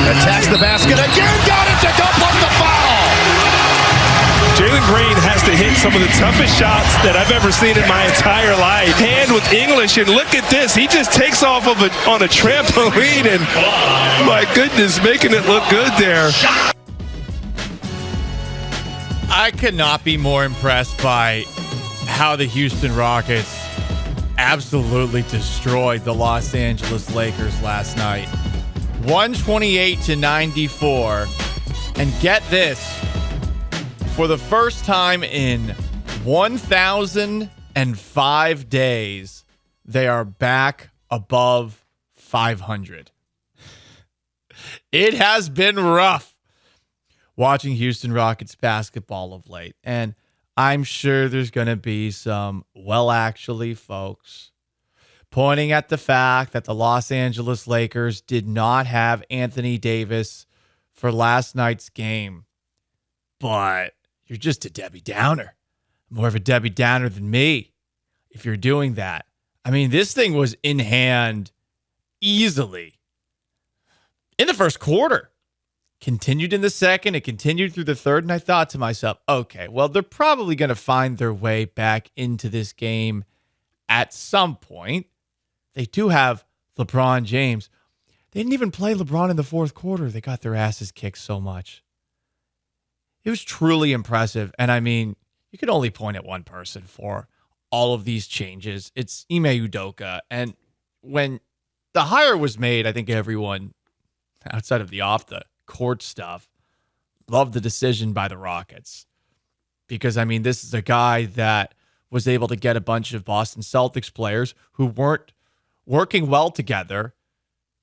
Attacks the basket again. Got it to go plus the foul. Jalen Green has to hit some of the toughest shots that I've ever seen in my entire life. Hand with English, and look at this. He just takes off on a trampoline, and my goodness, making it look good there. I could not be more impressed by how the Houston Rockets absolutely destroyed the Los Angeles Lakers last night. 128-94. And get this, for the first time in 1,005 days, they are back above 500. It has been rough watching Houston Rockets basketball of late. And I'm sure there's going to be some, well, actually, folks, pointing at the fact that the Los Angeles Lakers did not have Anthony Davis for last night's game. But you're just a Debbie Downer. More of a Debbie Downer than me if you're doing that. I mean, this thing was in hand easily in the first quarter. Continued in the second, it continued through the third, and I thought to myself, okay, well, they're probably going to find their way back into this game at some point. They do have LeBron James. They didn't even play LeBron in the fourth quarter. They got their asses kicked so much. It was truly impressive, and I mean, you could only point at one person for all of these changes. It's Ime Udoka, and when the hire was made, I think everyone, outside of the off-the-court stuff, loved the decision by the Rockets. Because, I mean, this is a guy that was able to get a bunch of Boston Celtics players who weren't working well together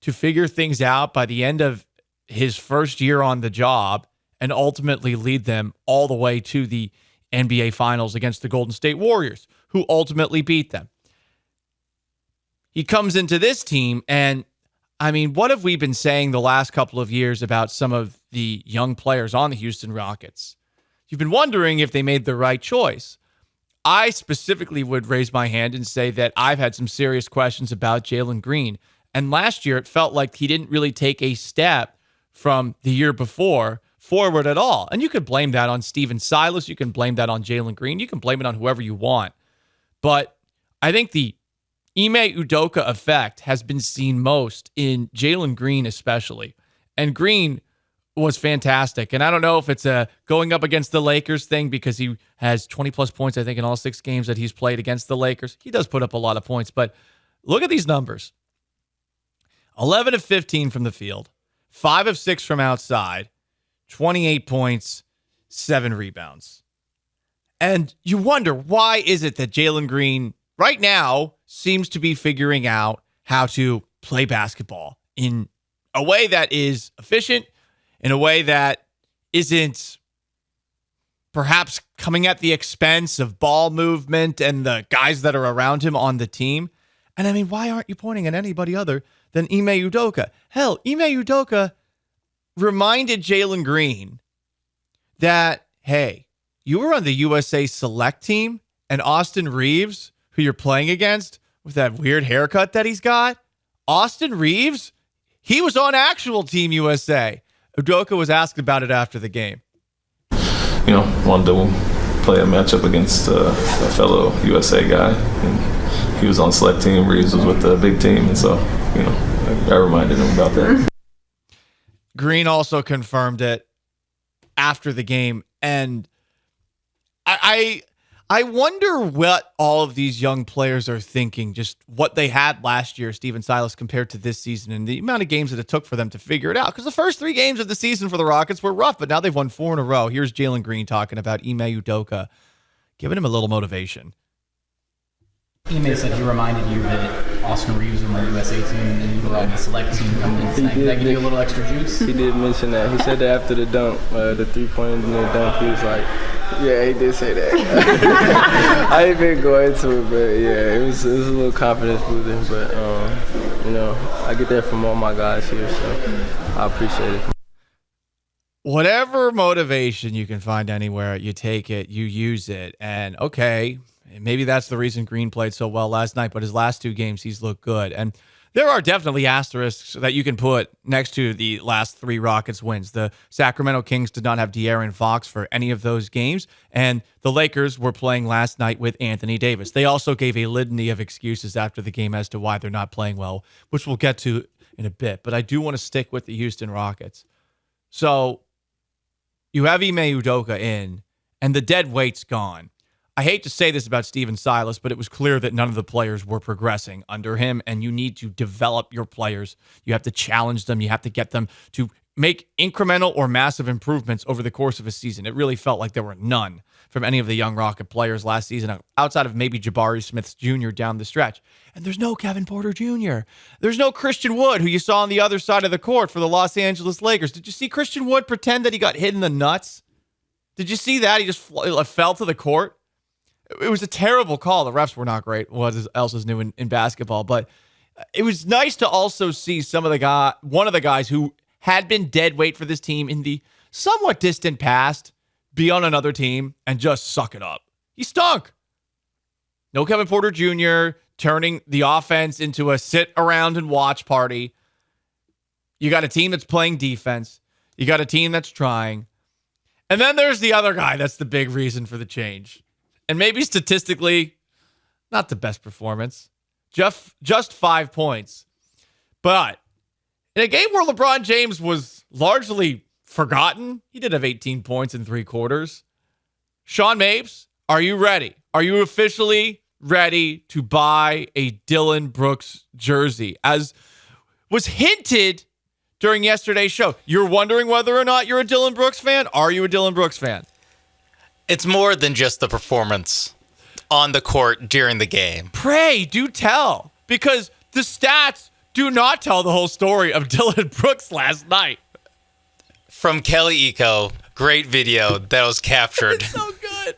to figure things out by the end of his first year on the job and ultimately lead them all the way to the NBA Finals against the Golden State Warriors, who ultimately beat them. He comes into this team, and I mean, what have we been saying the last couple of years about some of the young players on the Houston Rockets? You've been wondering if they made the right choice. I specifically would raise my hand and say that I've had some serious questions about Jalen Green. And last year, it felt like he didn't really take a step from the year before forward at all. And you could blame that on Steven Silas. You can blame that on Jalen Green. You can blame it on whoever you want. But I think the Ime Udoka effect has been seen most in Jalen Green especially. And Green was fantastic. And I don't know if it's a going up against the Lakers thing because he has 20-plus points, I think, in all 6 games that he's played against the Lakers. He does put up a lot of points. But look at these numbers. 11 of 15 from the field. 5 of 6 from outside. 28 points. 7 rebounds. And you wonder, why is it that Jalen Green right now seems to be figuring out how to play basketball in a way that is efficient, in a way that isn't perhaps coming at the expense of ball movement and the guys that are around him on the team. And I mean, why aren't you pointing at anybody other than Ime Udoka? Hell, Ime Udoka reminded Jalen Green that, hey, you were on the USA Select team, and Austin Reeves, who you're playing against with that weird haircut that he's got, Austin Reeves, he was on actual Team USA. Udoka was asked about it after the game. You know, wanted to play a matchup against a fellow USA guy. And he was on select team. Reeves was with the big team. And so, you know, I reminded him about that. Green also confirmed it after the game. And I wonder what all of these young players are thinking, just what they had last year, Steven Silas, compared to this season and the amount of games that it took for them to figure it out. Because the first 3 games of the season for the Rockets were rough, but now they've won 4 in a row. Here's Jalen Green talking about Ime Udoka, giving him a little motivation. Ime said he reminded you that Austin Reeves was on the USA team and you were on the select team coming in tonight. Did that give you a little extra juice? He did mention that. He said that after the dunk, the 3-point near dunk, he was like, yeah, he did say that. I ain't been going into it, but yeah, it was a little confidence boosting. But, you know, I get that from all my guys here, so I appreciate it. Whatever motivation you can find anywhere, you take it, you use it. And okay, maybe that's the reason Green played so well last night, but his last 2 games, he's looked good. And There are definitely asterisks that you can put next to the last 3 Rockets wins. The Sacramento Kings did not have De'Aaron Fox for any of those games, and the Lakers were playing last night with Anthony Davis. They also gave a litany of excuses after the game as to why they're not playing well, which we'll get to in a bit. But I do want to stick with the Houston Rockets. So you have Ime Udoka in, and the dead weight's gone. I hate to say this about Steven Silas, but it was clear that none of the players were progressing under him, and you need to develop your players. You have to challenge them. You have to get them to make incremental or massive improvements over the course of a season. It really felt like there were none from any of the young Rocket players last season, outside of maybe Jabari Smith Jr. down the stretch. And there's no Kevin Porter Jr. There's no Christian Wood, who you saw on the other side of the court for the Los Angeles Lakers. Did you see Christian Wood pretend that he got hit in the nuts? Did you see that? He just fell to the court. It was a terrible call. The refs were not great. What else is new in basketball? But it was nice to also see one of the guys who had been dead weight for this team in the somewhat distant past be on another team and just suck it up. He stunk. No Kevin Porter Jr. turning the offense into a sit around and watch party. You got a team that's playing defense. You got a team that's trying. And then there's the other guy that's the big reason for the change. And maybe statistically, not the best performance. Just 5 points. But in a game where LeBron James was largely forgotten, he did have 18 points in 3 quarters. Sean Mapes, are you ready? Are you officially ready to buy a Dillon Brooks jersey? As was hinted during yesterday's show, you're wondering whether or not you're a Dillon Brooks fan? Are you a Dillon Brooks fan? It's more than just the performance on the court during the game. Pray, do tell. Because the stats do not tell the whole story of Dillon Brooks last night. From Kelly Eco, great video that was captured. It's so good.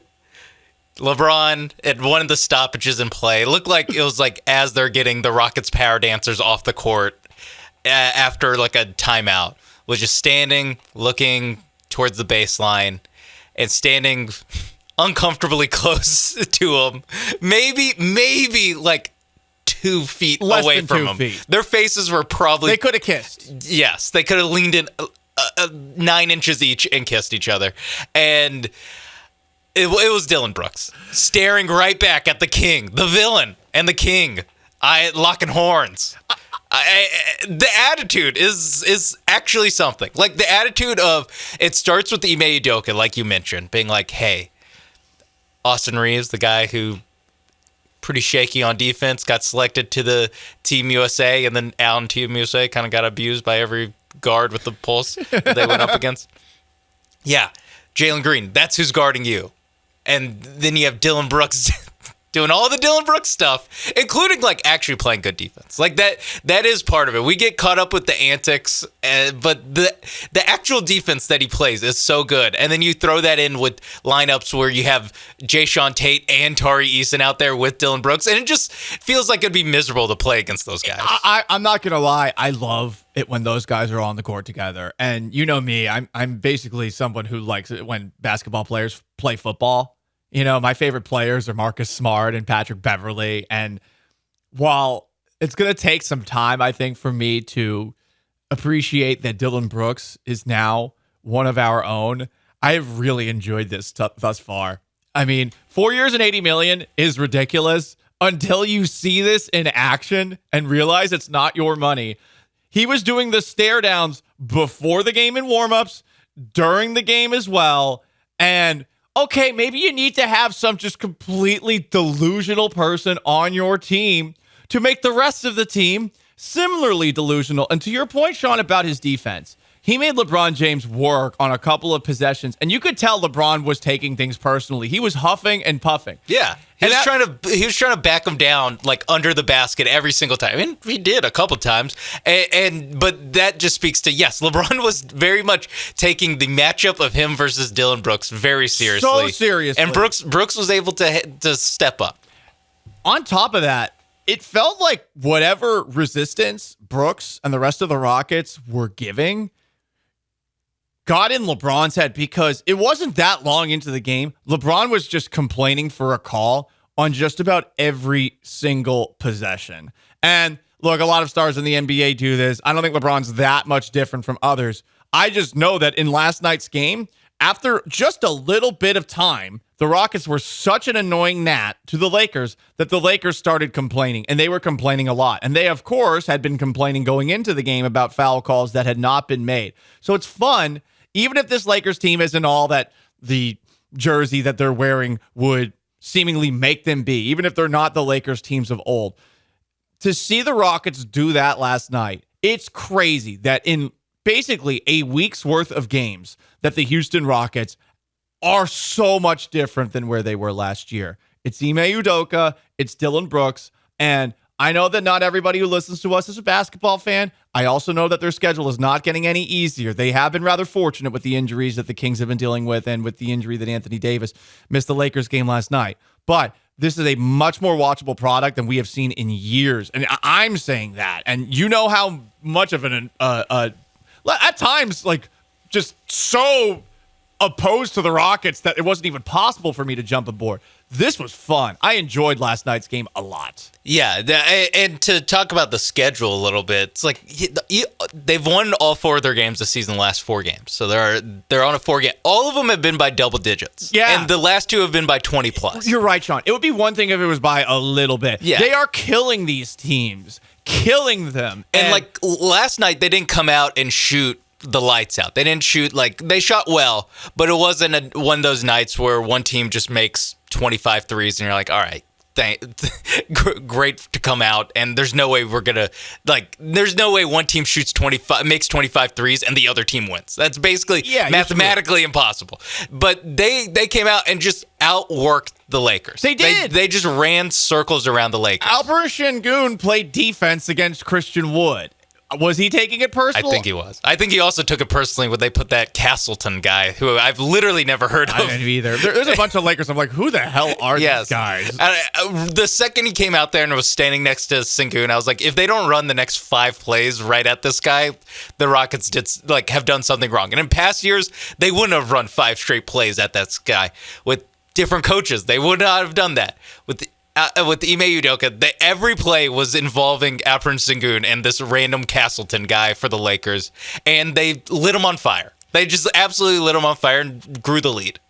LeBron, at one of the stoppages in play, looked like it was like as they're getting the Rockets power dancers off the court after like a timeout, was just standing, looking towards the baseline, and standing uncomfortably close to him. Maybe like 2 feet Less away than from 2 him. feet. Their faces were probably... They could have kissed. Yes, they could have leaned in 9 inches each and kissed each other. And it was Dillon Brooks staring right back at the king, the villain, and the king, locking horns. The attitude is actually something. Like the attitude of, it starts with Ime Udoka, like you mentioned, being like, hey, Austin Reeves, the guy who pretty shaky on defense, got selected to the Team USA, and then out in Team USA kind of got abused by every guard with the pulse that they went up against. Yeah, Jalen Green, that's who's guarding you. And then you have Dillon Brooks doing all the Dillon Brooks stuff, including like actually playing good defense. Like that is part of it. We get caught up with the antics, but the actual defense that he plays is so good. And then you throw that in with lineups where you have Jayshawn Tate and Tari Eason out there with Dillon Brooks, and it just feels like it'd be miserable to play against those guys. I'm not gonna lie, I love it when those guys are on the court together. And you know me, I'm basically someone who likes it when basketball players play football. You know, my favorite players are Marcus Smart and Patrick Beverley. And while it's going to take some time, I think, for me to appreciate that Dillon Brooks is now one of our own, I have really enjoyed this thus far. I mean, 4 years and $80 million is ridiculous until you see this in action and realize it's not your money. He was doing the stare downs before the game in warmups, during the game as well. And okay, maybe you need to have some just completely delusional person on your team to make the rest of the team similarly delusional. And to your point, Sean, about his defense, he made LeBron James work on a couple of possessions, and you could tell LeBron was taking things personally. He was huffing and puffing. Yeah, he was trying to back him down like under the basket every single time. I mean, he did a couple times, but that just speaks to, yes, LeBron was very much taking the matchup of him versus Dillon Brooks very seriously. So seriously. And Brooks was able to step up. On top of that, it felt like whatever resistance Brooks and the rest of the Rockets were giving got in LeBron's head, because it wasn't that long into the game. LeBron was just complaining for a call on just about every single possession. And look, a lot of stars in the NBA do this. I don't think LeBron's that much different from others. I just know that in last night's game, after just a little bit of time, the Rockets were such an annoying gnat to the Lakers that the Lakers started complaining, and they were complaining a lot. And they, of course, had been complaining going into the game about foul calls that had not been made. So it's fun, even if this Lakers team isn't all that the jersey that they're wearing would seemingly make them be, even if they're not the Lakers teams of old. To see the Rockets do that last night, it's crazy that in basically a week's worth of games that the Houston Rockets are so much different than where they were last year. It's Ime Udoka, it's Dillon Brooks, and I know that not everybody who listens to us is a basketball fan. I also know that their schedule is not getting any easier. They have been rather fortunate with the injuries that the Kings have been dealing with and with the injury that Anthony Davis missed the Lakers game last night. But this is a much more watchable product than we have seen in years. And I'm saying that. And you know how much of an, at times, like, just so opposed to the Rockets that it wasn't even possible for me to jump aboard. This was fun. I enjoyed last night's game a lot. Yeah, and to talk about the schedule a little bit, it's like they've won all 4 of their games this season, the last 4 games. So they're on a 4-game. All of them have been by double digits. Yeah. And the last 2 have been by 20 plus. You're right, Sean. It would be one thing if it was by a little bit. Yeah. They are killing these teams, killing them. And like last night, they didn't come out and shoot the lights out. They didn't shoot they shot well, but it wasn't one of those nights where one team just makes 25 threes and you're like, all right, great to come out, and there's no way we're gonna there's no way one team makes 25 threes and the other team wins. That's basically mathematically impossible. But they came out and just outworked the Lakers. They did. They just ran circles around the Lakers. Alperen Sengun played defense against Christian Wood. Was he taking it personal? I think he was. I think he also took it personally when they put that Castleton guy, who I've literally never heard of. I didn't either. There's a bunch of Lakers. I'm like, who the hell are these guys? The second he came out there and was standing next to Sengun, I was like, if they don't run the next 5 plays right at this guy, the Rockets have done something wrong. And in past years, they wouldn't have run 5 straight plays at that guy. With different coaches, they would not have done that. With Ime Udoka, every play was involving Alperen Sengun and this random Castleton guy for the Lakers, and they lit him on fire. They just absolutely lit him on fire and grew the lead.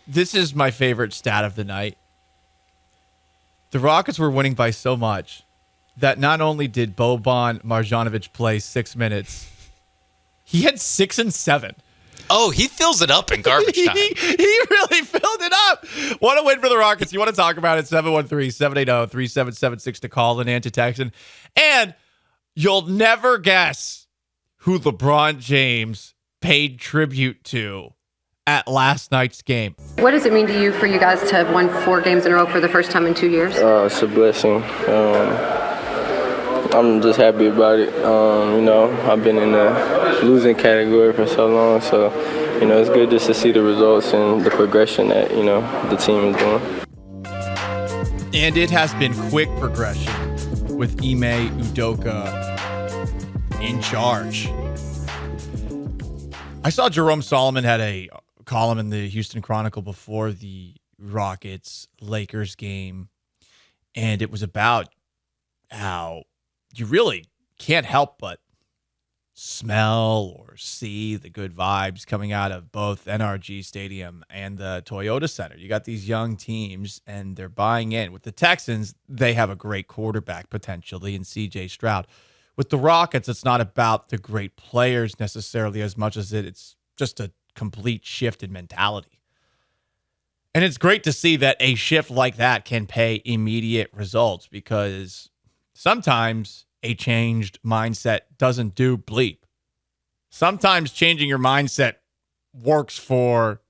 This is my favorite stat of the night. The Rockets were winning by so much that not only did Boban Marjanovic play 6 minutes, he had 6 and 7. Oh, he fills it up in garbage time. he really filled it up. What a win for the Rockets. You want to talk about it? 713-780-3776 to call and to text. And you'll never guess who LeBron James paid tribute to at last night's game. What does it mean to you for you guys to have won 4 games in a row for the first time in 2 years? It's a blessing. I'm just happy about it. I've been in the losing category for so long, so, it's good just to see the results and the progression that, the team is doing. And it has been quick progression with Ime Udoka in charge. I saw Jerome Solomon had a column in the Houston Chronicle before the Rockets-Lakers game, and it was about how you really can't help but smell or see the good vibes coming out of both NRG Stadium and the Toyota Center. You got these young teams, and they're buying in. With the Texans, they have a great quarterback potentially in C.J. Stroud. With the Rockets, it's not about the great players necessarily as much as it's just a complete shift in mentality. And it's great to see that a shift like that can pay immediate results, because sometimes a changed mindset doesn't do bleep. Sometimes changing your mindset works for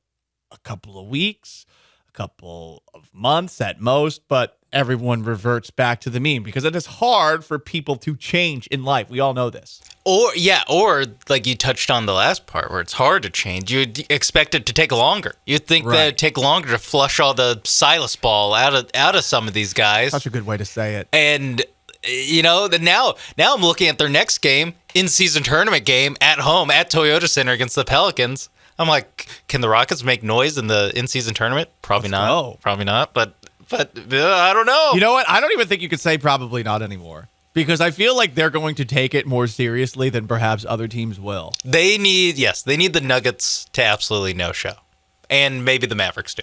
a couple of weeks, a couple of months at most, but everyone reverts back to the mean because it is hard for people to change in life. We all know this. Or like you touched on the last part where it's hard to change. You'd expect it to take longer. You'd think that it'd take longer to flush all the Silas ball out of some of these guys. Such a good way to say it. And now I'm looking at their next game, in-season tournament game at home at Toyota Center against the Pelicans. I'm like, can the Rockets make noise in the in-season tournament? Probably not. Probably not. But I don't know. You know what? I don't even think you could say probably not anymore. Because I feel like they're going to take it more seriously than perhaps other teams will. They need the Nuggets to absolutely no-show. And maybe the Mavericks do.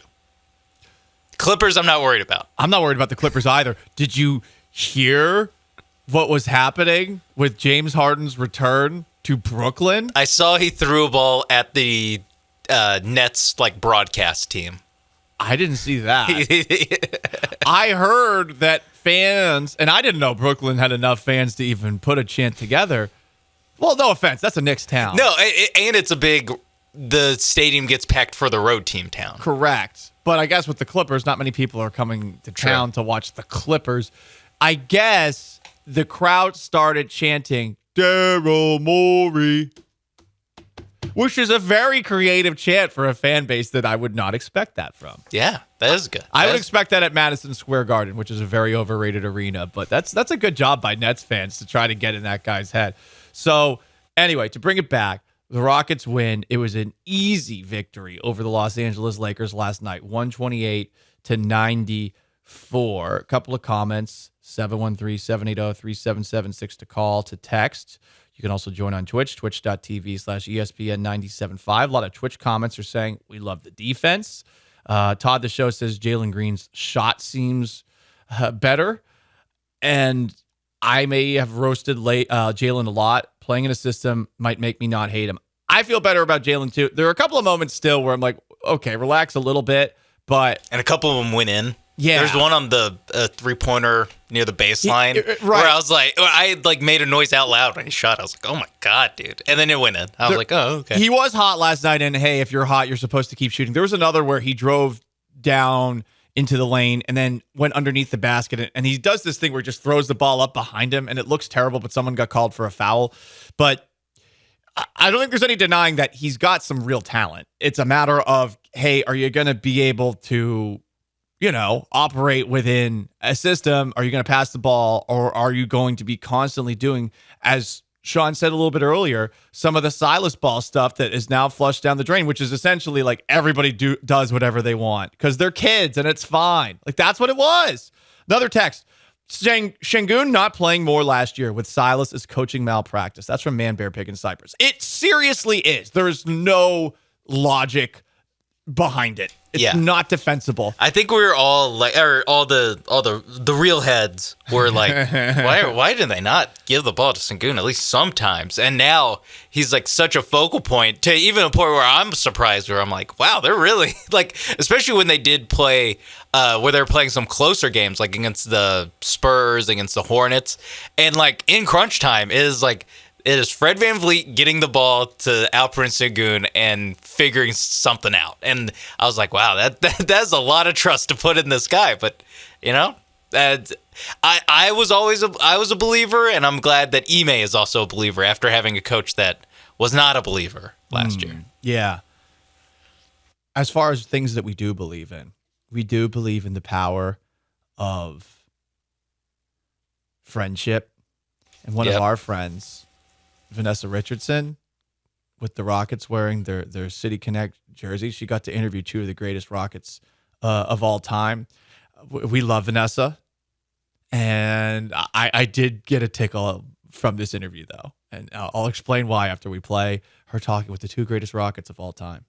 Clippers, I'm not worried about. I'm not worried about the Clippers either. Did you hear what was happening with James Harden's return to Brooklyn? I saw he threw a ball at the Nets broadcast team. I didn't see that. I heard that fans, and I didn't know Brooklyn had enough fans to even put a chant together. Well, no offense, that's a Knicks town. No, and it's the stadium gets packed for the road team town. Correct. But I guess with the Clippers, not many people are coming to town to watch the Clippers. I guess the crowd started chanting, Daryl Morey, which is a very creative chant for a fan base that I would not expect that from. Yeah, that is good. I would expect that at Madison Square Garden, which is a very overrated arena, but that's a good job by Nets fans to try to get in that guy's head. So anyway, to bring it back, the Rockets win. It was an easy victory over the Los Angeles Lakers last night, 128-94. A couple of comments, 713-780-3776 to call, to text. You can also join on Twitch, twitch.tv/ESPN975. A lot of Twitch comments are saying, we love the defense. Todd the Show says Jalen Green's shot seems better. And I may have roasted Jalen a lot. Playing in a system might make me not hate him. I feel better about Jalen too. There are a couple of moments still where I'm like, okay, relax a little bit. And a couple of them went in. Yeah. There's one on the three-pointer near the baseline where I was like, I made a noise out loud when he shot. I was like, oh my God, dude. And then it went in. I was like, oh, okay. He was hot last night, and hey, if you're hot, you're supposed to keep shooting. There was another where he drove down into the lane and then went underneath the basket, and he does this thing where he just throws the ball up behind him, and it looks terrible, but someone got called for a foul. But I don't think there's any denying that he's got some real talent. It's a matter of, hey, are you going to be able to, operate within a system? Are you going to pass the ball, or are you going to be constantly doing, as Sean said a little bit earlier, some of the Silas ball stuff that is now flushed down the drain, which is essentially like everybody does whatever they want because they're kids and it's fine. Like, that's what it was. Another text saying Şengün not playing more last year with Silas is coaching malpractice. That's from Man Bear Pig in Cyprus. It seriously is. There is no logic behind it. It's not defensible. I think we were all like, or all the real heads were like, why did they not give the ball to Şengün at least sometimes? And now he's like such a focal point, to even a point where I'm surprised, where I'm like, wow, they're really like, especially when they did play, where they're playing some closer games, like against the Spurs, against the Hornets, and like in crunch time, it is Fred VanVleet getting the ball to Alperen Şengün and figuring something out. And I was like, wow, that's a lot of trust to put in this guy. But, I was a believer, and I'm glad that Ime is also a believer after having a coach that was not a believer last year. Yeah. As far as things that we do believe in the power of friendship. And one of our friends, Vanessa Richardson, with the Rockets wearing their City Connect jerseys, she got to interview two of the greatest Rockets of all time. We love Vanessa, and I did get a tickle from this interview, though, and I'll explain why after we play her talking with the two greatest Rockets of all time.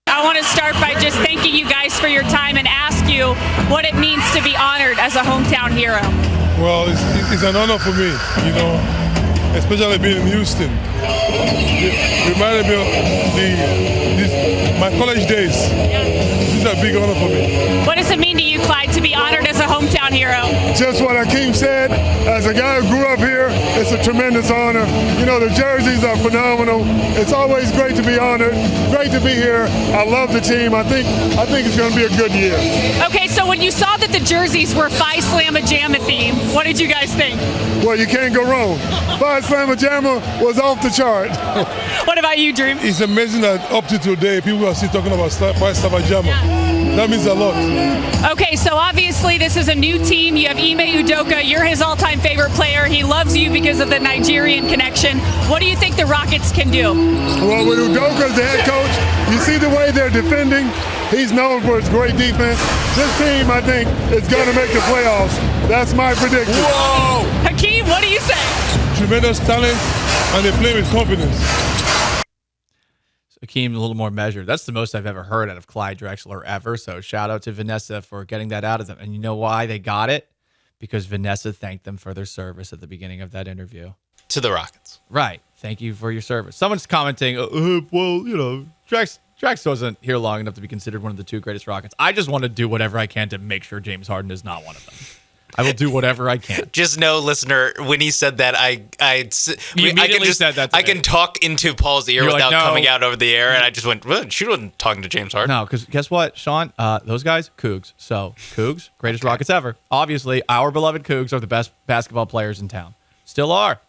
I want to start by just thanking you guys for your time and ask you what it means to be honored as a hometown hero. Well, it's an honor for me, especially being in Houston. It reminded me of my college days. This is a big honor for me. What does it mean to you, Clyde, to be honored as a hometown hero? Just what Akeem said. As a guy who grew up here, it's a tremendous honor. The jerseys are phenomenal. It's always great to be honored. Great to be here. I love the team. I think it's going to be a good year. Okay, so when you saw that the jerseys were Phi Slamma Jamma theme, what did you guys think? Well, you can't go wrong. Phi Slamma Jamma was off the chart. What about you, Dream? It's amazing that up to today, people are still talking about Phi Slamma Jamma. Yeah. That means a lot. Okay, so obviously this is a new team. You have Ime Udoka. You're his all-time favorite player. He loves you because of the Nigerian connection. What do you think the Rockets can do? Well, with Udoka as the head coach, you see the way they're defending. He's known for his great defense. This team, I think, is going to make the playoffs. That's my prediction. Whoa! Hakeem, What do you say? Tremendous talent, and they play with confidence. Akeem, a little more measured. That's the most I've ever heard out of Clyde Drexler ever. So shout out to Vanessa for getting that out of them. And you know why they got it? Because Vanessa thanked them for their service at the beginning of that interview. To the Rockets. Right. Thank you for your service. Someone's commenting, well, you know, Drax wasn't here long enough to be considered one of the 2 greatest Rockets. I just want to do whatever I can to make sure James Harden is not one of them. I will do whatever I can. Just know, listener, when he said that, I can talk into Paul's ear without coming out over the air, and I just went, well, she wasn't talking to James Harden. No, because guess what, Sean? Those guys, Cougs. So, Cougs, greatest Rockets ever. Obviously, our beloved Cougs are the best basketball players in town. Still are.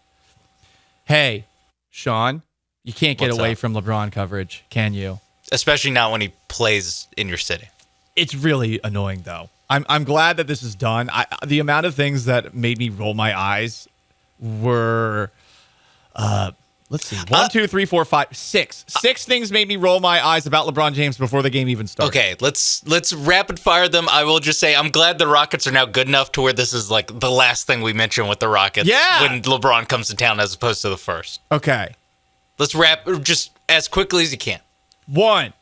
Hey, Sean, you can't get away from LeBron coverage, can you? Especially not when he plays in your city. It's really annoying, though. I'm glad that this is done. The amount of things that made me roll my eyes were, let's see, 1, 2, 3, 4, 5, 6. 6 things made me roll my eyes about LeBron James before the game even started. Okay, let's rapid fire them. I will just say I'm glad the Rockets are now good enough to where this is like the last thing we mention with the Rockets when LeBron comes to town as opposed to the first. Okay. Let's wrap just as quickly as you can. 1.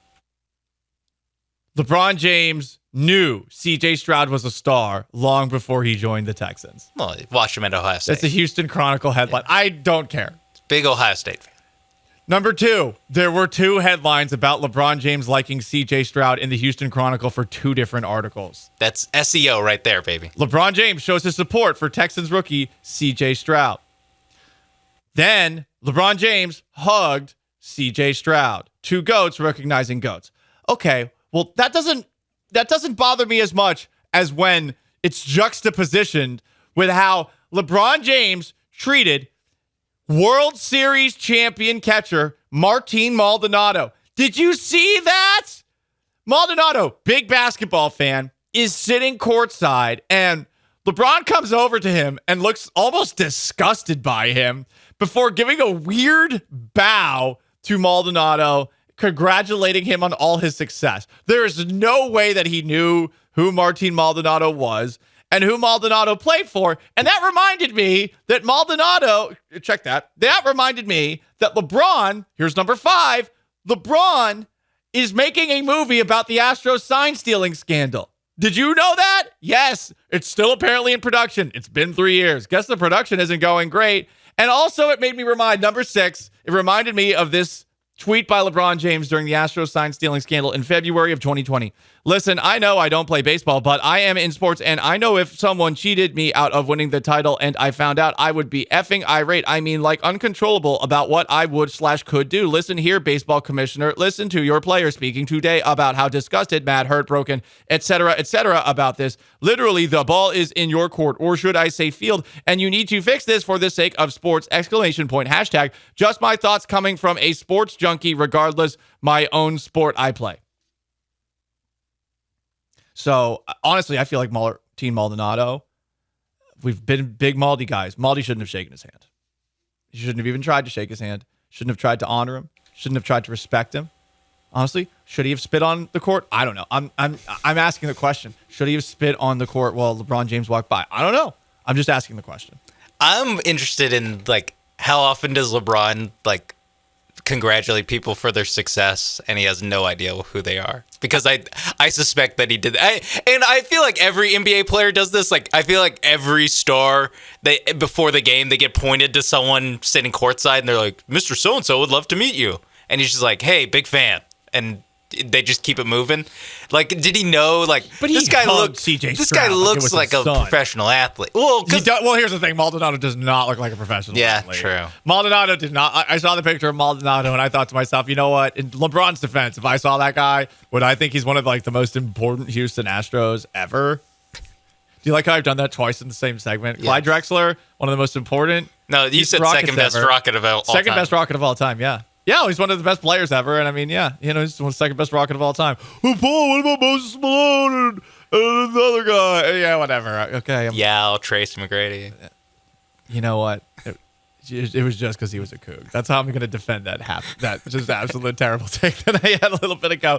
LeBron James knew C.J. Stroud was a star long before he joined the Texans. Well, watch him at Ohio State. That's a Houston Chronicle headline. Yeah. I don't care. Big Ohio State fan. Number 2, there were 2 headlines about LeBron James liking C.J. Stroud in the Houston Chronicle for 2 different articles. That's SEO right there, baby. LeBron James shows his support for Texans rookie C.J. Stroud. Then LeBron James hugged C.J. Stroud. 2 GOATs recognizing GOATs. Okay, well, that doesn't bother me as much as when it's juxtapositioned with how LeBron James treated World Series champion catcher Martin Maldonado. Did you see that? Maldonado, big basketball fan, is sitting courtside, and LeBron comes over to him and looks almost disgusted by him before giving a weird bow to Maldonado, congratulating him on all his success. There is no way that he knew who Martin Maldonado was and who Maldonado played for. And that reminded me that Maldonado, check that. That reminded me that LeBron, here's number 5, LeBron is making a movie about the Astros sign stealing scandal. Did you know that? Yes, it's still apparently in production. It's been 3 years. Guess the production isn't going great. And also it made me remind, number 6, it reminded me of this tweet by LeBron James during the Astros sign stealing scandal in February of 2020. Listen, I know I don't play baseball, but I am in sports, and I know if someone cheated me out of winning the title and I found out, I would be effing irate. I mean, like uncontrollable about what I would/could do. Listen here, baseball commissioner. Listen to your player speaking today about how disgusted, mad, hurt, broken, etc., about this. Literally, the ball is in your court, or should I say field, and you need to fix this for the sake of sports! ! Hashtag just my thoughts coming from a sports junkie, regardless my own sport I play. So, honestly, I feel like Martin Maldonado, we've been big Maldi guys. Maldi shouldn't have shaken his hand. He shouldn't have even tried to shake his hand. Shouldn't have tried to honor him. Shouldn't have tried to respect him. Honestly, should he have spit on the court? I don't know. I'm asking the question. Should he have spit on the court while LeBron James walked by? I don't know. I'm just asking the question. I'm interested in, like, how often does LeBron, like, congratulate people for their success and he has no idea who they are? Because I suspect that he did. And I feel like every NBA player does this. Like, I feel like every star, before the game, they get pointed to someone sitting courtside and they're like, Mr. So-and-so would love to meet you. And he's just like, hey, big fan. And they just keep it moving. Like, did he know? Like, but this guy looks like a professional athlete. Well, here's the thing: Maldonado does not look like a professional athlete. Yeah, true. Maldonado did not. I saw the picture of Maldonado, and I thought to myself, you know what? In LeBron's defense, if I saw that guy, would I think he's one of like the most important Houston Astros ever? Do you like how I've done that twice in the same segment? Yeah. Clyde Drexler, one of the most important. No, you said second best rocket of all time. Second best rocket of all time. Yeah. Yeah, he's one of the best players ever, and I mean, yeah, he's the second best rocket of all time. Oh, Paul, what about Moses Malone and the other guy? Yeah, whatever. Okay. Trace McGrady. You know what? It was just because he was a Coug. That's how I'm going to defend that just absolute terrible take that I had a little bit ago.